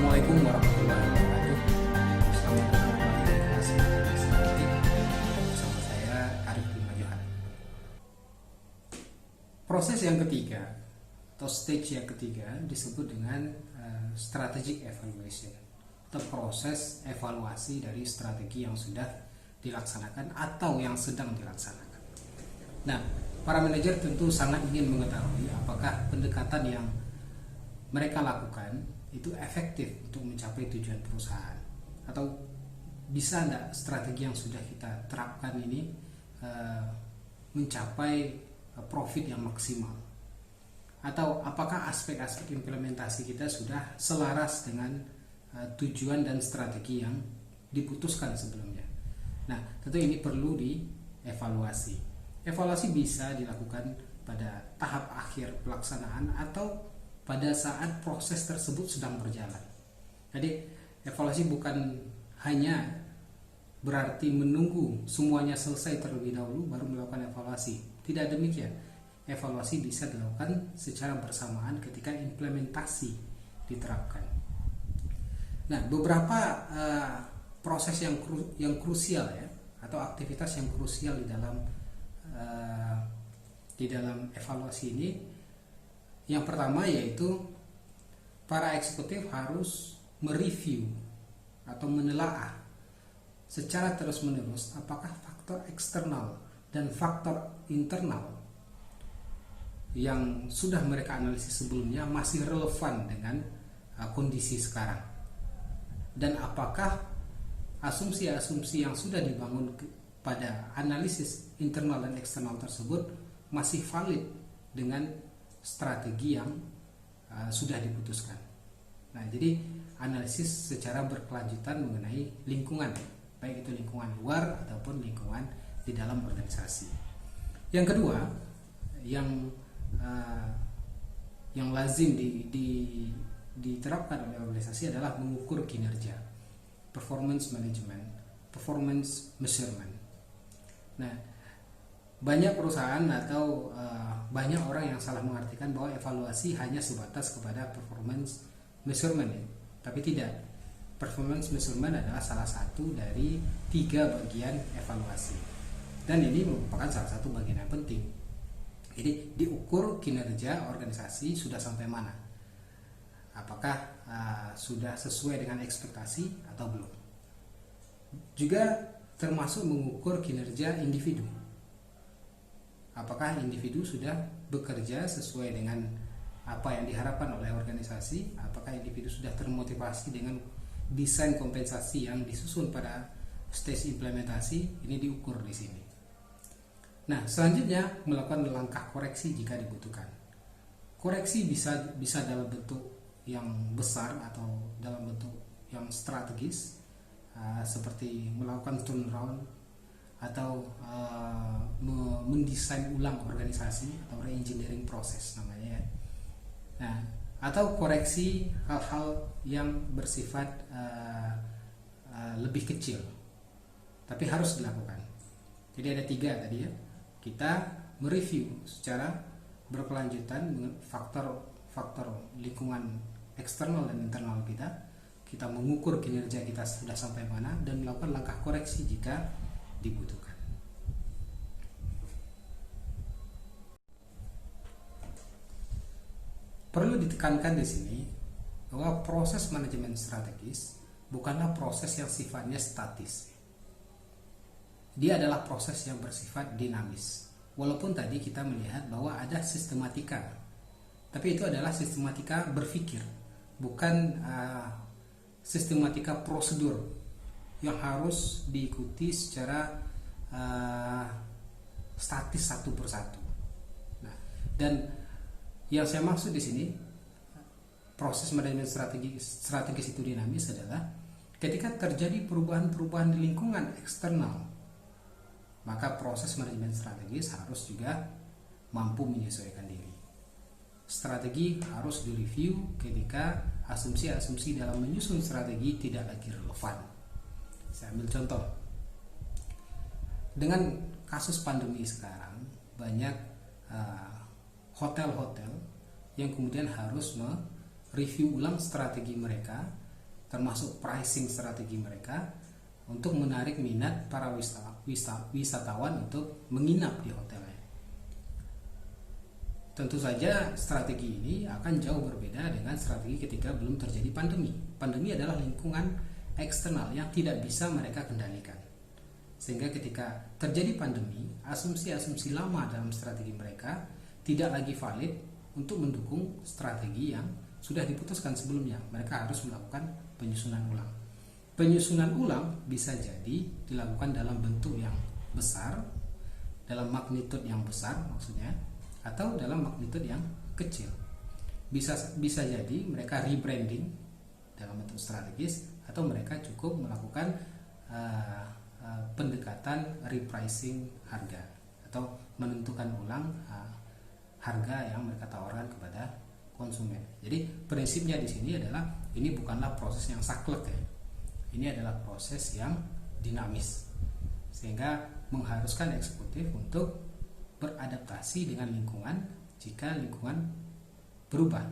Assalamualaikum warahmatullahi wabarakatuh. Selamat datang kembali di kelas Matematika Statistik bersama saya Arif Bima Johan. Proses yang ketiga atau stage yang ketiga disebut dengan strategic evaluation atau proses evaluasi dari strategi yang sudah dilaksanakan atau yang sedang dilaksanakan. Nah, para manajer tentu sangat ingin mengetahui apakah pendekatan yang mereka lakukan itu efektif untuk mencapai tujuan perusahaan, atau bisa enggak strategi yang sudah kita terapkan ini mencapai profit yang maksimal, atau apakah aspek-aspek implementasi kita sudah selaras dengan tujuan dan strategi yang diputuskan sebelumnya. Nah, tentu ini perlu dievaluasi. Evaluasi bisa dilakukan pada tahap akhir pelaksanaan atau pada saat proses tersebut sedang berjalan. Jadi evaluasi bukan hanya berarti menunggu semuanya selesai terlebih dahulu baru melakukan evaluasi. Tidak demikian. Evaluasi bisa dilakukan secara bersamaan ketika implementasi diterapkan. Nah, beberapa proses yang krusial ya, atau aktivitas yang krusial di dalam evaluasi ini. Yang pertama yaitu para eksekutif harus mereview atau menelaah secara terus-menerus apakah faktor eksternal dan faktor internal yang sudah mereka analisis sebelumnya masih relevan dengan kondisi sekarang, dan apakah asumsi-asumsi yang sudah dibangun pada analisis internal dan eksternal tersebut masih valid dengan strategi yang sudah diputuskan. Nah, jadi analisis secara berkelanjutan mengenai lingkungan, baik itu lingkungan luar ataupun lingkungan di dalam organisasi. Yang kedua, yang lazim diterapkan oleh organisasi adalah mengukur kinerja, performance management, performance measurement. Nah, banyak perusahaan atau banyak orang yang salah mengartikan bahwa evaluasi hanya sebatas kepada performance measurement ya. Tapi tidak. Performance measurement adalah salah satu dari 3 bagian evaluasi, dan ini merupakan salah satu bagian yang penting. Jadi diukur kinerja organisasi sudah sampai mana, apakah sudah sesuai dengan ekspektasi atau belum. Juga termasuk mengukur kinerja individu. Apakah individu sudah bekerja sesuai dengan apa yang diharapkan oleh organisasi? Apakah individu sudah termotivasi dengan desain kompensasi yang disusun pada stage implementasi? Ini diukur di sini. Nah, selanjutnya melakukan langkah koreksi jika dibutuhkan. Koreksi bisa dalam bentuk yang besar atau dalam bentuk yang strategis, seperti melakukan turnaround atau mendesain ulang organisasi atau reengineering proses namanya ya. Nah, atau koreksi hal-hal yang bersifat lebih kecil tapi harus dilakukan. Jadi ada 3 tadi ya. Kita mereview secara berkelanjutan faktor lingkungan eksternal dan internal kita. Kita mengukur kinerja kita sudah sampai mana dan melakukan langkah koreksi jika dibutuhkan. Perlu ditekankan di sini bahwa proses manajemen strategis bukanlah proses yang sifatnya statis. Dia adalah proses yang bersifat dinamis. Walaupun tadi kita melihat bahwa ada sistematika, tapi itu adalah sistematika berpikir, bukan sistematika prosedur yang harus diikuti secara statis satu persatu. Nah, dan yang saya maksud di sini proses manajemen strategis itu dinamis adalah ketika terjadi perubahan-perubahan di lingkungan eksternal, maka proses manajemen strategis harus juga mampu menyesuaikan diri. Strategi harus direview ketika asumsi-asumsi dalam menyusun strategi tidak lagi relevan. Saya ambil contoh. Dengan kasus pandemi sekarang, banyak hotel-hotel yang kemudian harus mereview ulang strategi mereka termasuk pricing strategi mereka untuk menarik minat para wisatawan untuk menginap di hotelnya. Tentu saja strategi ini akan jauh berbeda dengan strategi ketika belum terjadi pandemi. Pandemi adalah lingkungan eksternal yang tidak bisa mereka kendalikan. Sehingga ketika terjadi pandemi, asumsi-asumsi lama dalam strategi mereka tidak lagi valid untuk mendukung strategi yang sudah diputuskan sebelumnya. Mereka harus melakukan penyusunan ulang. Penyusunan ulang bisa jadi dilakukan dalam bentuk yang besar, dalam magnitude yang besar maksudnya, atau dalam magnitude yang kecil. Bisa jadi mereka rebranding dalam bentuk strategis, atau mereka cukup melakukan pendekatan repricing harga atau menentukan ulang harga yang mereka tawarkan kepada konsumen. Jadi prinsipnya di sini adalah ini bukanlah proses yang saklek ya. Ini adalah proses yang dinamis, sehingga mengharuskan eksekutif untuk beradaptasi dengan lingkungan jika lingkungan berubah.